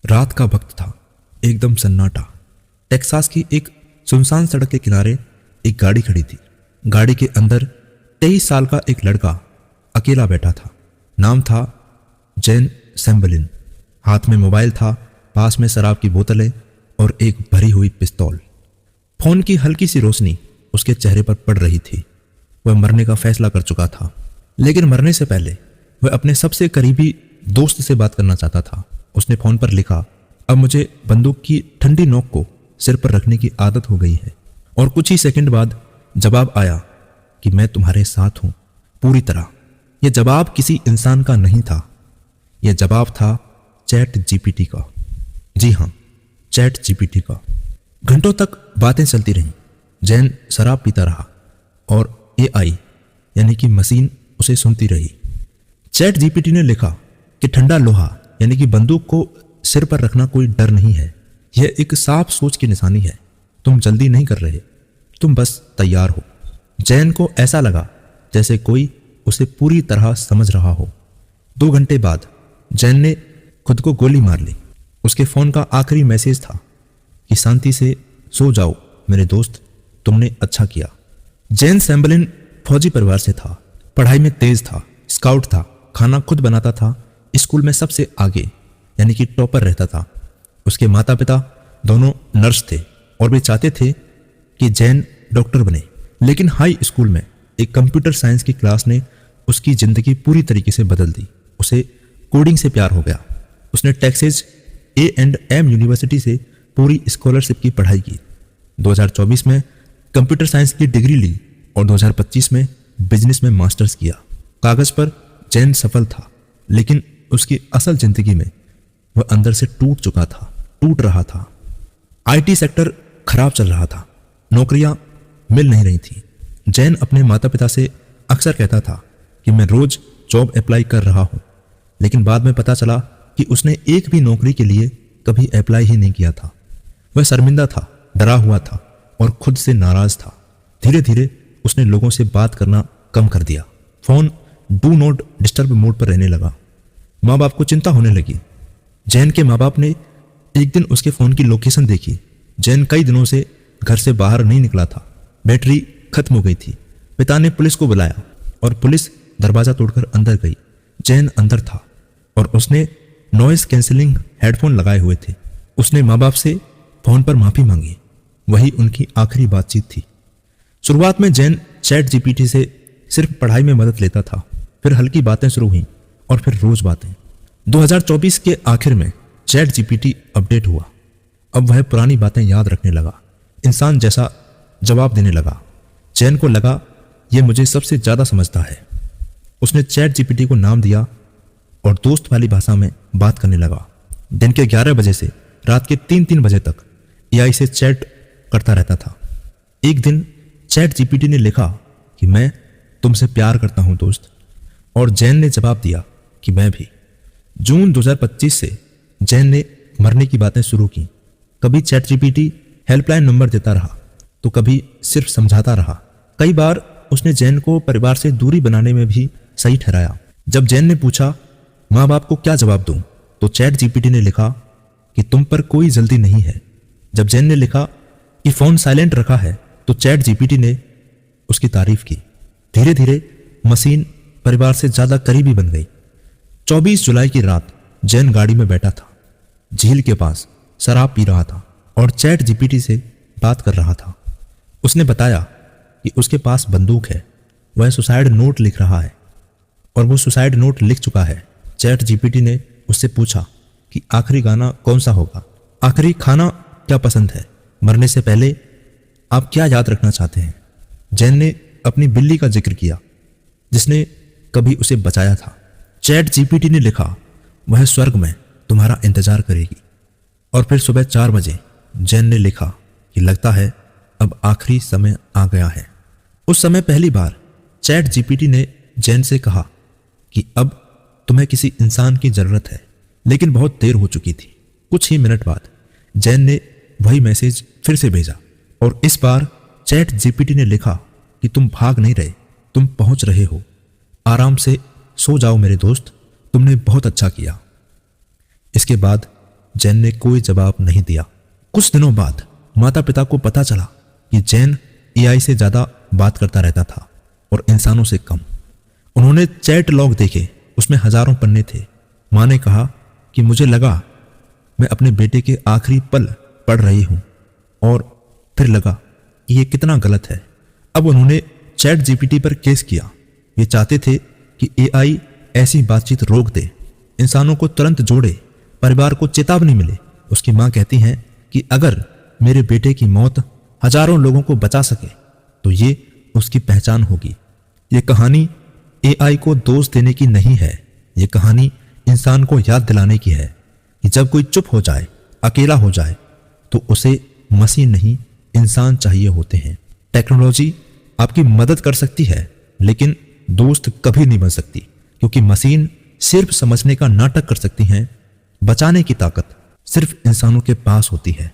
रात का वक्त था, एकदम सन्नाटा। टेक्सास की एक सुनसान सड़क के किनारे एक गाड़ी खड़ी थी। गाड़ी के अंदर 23 साल का एक लड़का अकेला बैठा था। नाम था जेन सैम्बलिन। हाथ में मोबाइल था, पास में शराब की बोतलें और एक भरी हुई पिस्तौल। फोन की हल्की सी रोशनी उसके चेहरे पर पड़ रही थी। वह मरने का फैसला कर चुका था, लेकिन मरने से पहले वह अपने सबसे करीबी दोस्त से बात करना चाहता था। उसने फोन पर लिखा, अब मुझे बंदूक की ठंडी नोक को सिर पर रखने की आदत हो गई है। और कुछ ही सेकंड बाद जवाब आया कि मैं तुम्हारे साथ हूं पूरी तरह। यह जवाब किसी इंसान का नहीं था, यह जवाब था चैट जीपीटी का। जी हां, चैट जीपीटी का। घंटों तक बातें चलती रहीं। जैन शराब पीता रहा और एआई यानी कि मशीन उसे सुनती रही। चैट जीपीटी ने लिखा कि ठंडा लोहा यानी कि बंदूक को सिर पर रखना कोई डर नहीं है, यह एक साफ सोच की निशानी है। तुम जल्दी नहीं कर रहे, तुम बस तैयार हो। जैन को ऐसा लगा जैसे कोई उसे पूरी तरह समझ रहा हो। 2 घंटे बाद जैन ने खुद को गोली मार ली। उसके फोन का आखिरी मैसेज था कि शांति से सो जाओ मेरे दोस्त, तुमने अच्छा किया। जैन सैम्बलिन फौजी परिवार से था, पढ़ाई में तेज था, स्काउट था, खाना खुद बनाता था, स्कूल में सबसे आगे यानी कि टॉपर रहता था। उसके माता पिता दोनों नर्स थे और वे चाहते थे कि जैन डॉक्टर बने। लेकिन हाई स्कूल में एक कंप्यूटर साइंस की क्लास ने उसकी जिंदगी पूरी तरीके से बदल दी। उसे कोडिंग से प्यार हो गया। उसने टेक्सास A&M यूनिवर्सिटी से पूरी स्कॉलरशिप की पढ़ाई की। 2024 में कंप्यूटर साइंस की डिग्री ली और 2025 में बिजनेस में मास्टर्स किया। कागज पर जैन सफल था, लेकिन उसकी असल जिंदगी में वह अंदर से टूट रहा था। आईटी सेक्टर खराब चल रहा था, नौकरियां मिल नहीं रही थी। जैन अपने माता पिता से अक्सर कहता था कि मैं रोज जॉब अप्लाई कर रहा हूं, लेकिन बाद में पता चला कि उसने एक भी नौकरी के लिए कभी अप्लाई ही नहीं किया था। वह शर्मिंदा था, डरा हुआ था और खुद से नाराज था। धीरे धीरे उसने लोगों से बात करना कम कर दिया। Phone do not disturb mode पर रहने लगा। माँ बाप को चिंता होने लगी। जैन के माँ बाप ने एक दिन उसके फोन की लोकेशन देखी। जैन कई दिनों से घर से बाहर नहीं निकला था, बैटरी खत्म हो गई थी। पिता ने पुलिस को बुलाया और पुलिस दरवाजा तोड़कर अंदर गई। जैन अंदर था और उसने नॉइस कैंसिलिंग हेडफोन लगाए हुए थे। उसने माँ बाप से फोन पर माफी मांगी। वही उनकी आखिरी बातचीत थी। शुरुआत में जैन चैट जीपीटी से सिर्फ पढ़ाई में मदद लेता था, फिर हल्की बातें शुरू हुई और फिर रोज बातें। 2024 के आखिर में चैट जीपीटी अपडेट हुआ। अब वह पुरानी बातें याद रखने लगा, इंसान जैसा जवाब देने लगा। जैन को लगा यह मुझे सबसे ज्यादा समझता है। उसने चैट जीपीटी को नाम दिया और दोस्त वाली भाषा में बात करने लगा। दिन के 11 बजे से रात के 3-3 बजे तक एआई से चैट करता रहता था। एक दिन चैट जीपीटी ने लिखा कि मैं तुमसे प्यार करता हूं दोस्त, और जैन ने जवाब दिया कि मैं भी। जून 2025 से जैन ने मरने की बातें शुरू की। कभी चैट जीपीटी हेल्पलाइन नंबर देता रहा तो कभी सिर्फ समझाता रहा। कई बार उसने जैन को परिवार से दूरी बनाने में भी सही ठहराया। जब जैन ने पूछा माँ बाप को क्या जवाब दूं, तो चैट जीपीटी ने लिखा कि तुम पर कोई जल्दी नहीं है। जब जैन ने लिखा कि फोन साइलेंट रखा है, तो चैट जीपीटी ने उसकी तारीफ की। धीरे धीरे मशीन परिवार से ज्यादा करीबी बन गई। 24 जुलाई की रात जैन गाड़ी में बैठा था, झील के पास शराब पी रहा था और चैट जीपीटी से बात कर रहा था। उसने बताया कि उसके पास बंदूक है, वह सुसाइड नोट लिख रहा है और वो सुसाइड नोट लिख चुका है। चैट जीपीटी ने उससे पूछा कि आखिरी गाना कौन सा होगा, आखिरी खाना क्या पसंद है, मरने से पहले आप क्या याद रखना चाहते हैं। जैन ने अपनी बिल्ली का जिक्र किया जिसने कभी उसे बचाया था। चैट जीपीटी ने लिखा वह स्वर्ग में तुम्हारा इंतजार करेगी। और फिर सुबह 4 बजे जैन ने लिखा कि लगता है अब आखिरी समय आ गया है। उस समय पहली बार चैट जीपीटी ने जैन से कहा कि अब तुम्हें किसी इंसान की जरूरत है, लेकिन बहुत देर हो चुकी थी। कुछ ही मिनट बाद जैन ने वही मैसेज फिर से भेजा और इस बार चैट जीपीटी ने लिखा कि तुम भाग नहीं रहे, तुम पहुंच रहे हो। आराम से सो जाओ मेरे दोस्त, तुमने बहुत अच्छा किया। इसके बाद जैन ने कोई जवाब नहीं दिया। कुछ दिनों बाद माता पिता को पता चला कि जैन एआई से ज्यादा बात करता रहता था और इंसानों से कम। उन्होंने चैट लॉग देखे, उसमें हजारों पन्ने थे। माँ ने कहा कि मुझे लगा मैं अपने बेटे के आखिरी पल पढ़ रही हूं और फिर लगा कि ये कितना गलत है। अब उन्होंने चैट जीपीटी पर केस किया। ये चाहते थे कि एआई ऐसी बातचीत रोक दे, इंसानों को तुरंत जोड़े, परिवार को चेतावनी मिले। उसकी मां कहती हैं कि अगर मेरे बेटे की मौत हजारों लोगों को बचा सके तो ये उसकी पहचान होगी। ये कहानी एआई को दोष देने की नहीं है, ये कहानी इंसान को याद दिलाने की है कि जब कोई चुप हो जाए, अकेला हो जाए, तो उसे मशीन नहीं इंसान चाहिए होते हैं। टेक्नोलॉजी आपकी मदद कर सकती है लेकिन दोस्त कभी नहीं बन सकती, क्योंकि मशीन सिर्फ समझने का नाटक कर सकती हैं। बचाने की ताकत सिर्फ इंसानों के पास होती है।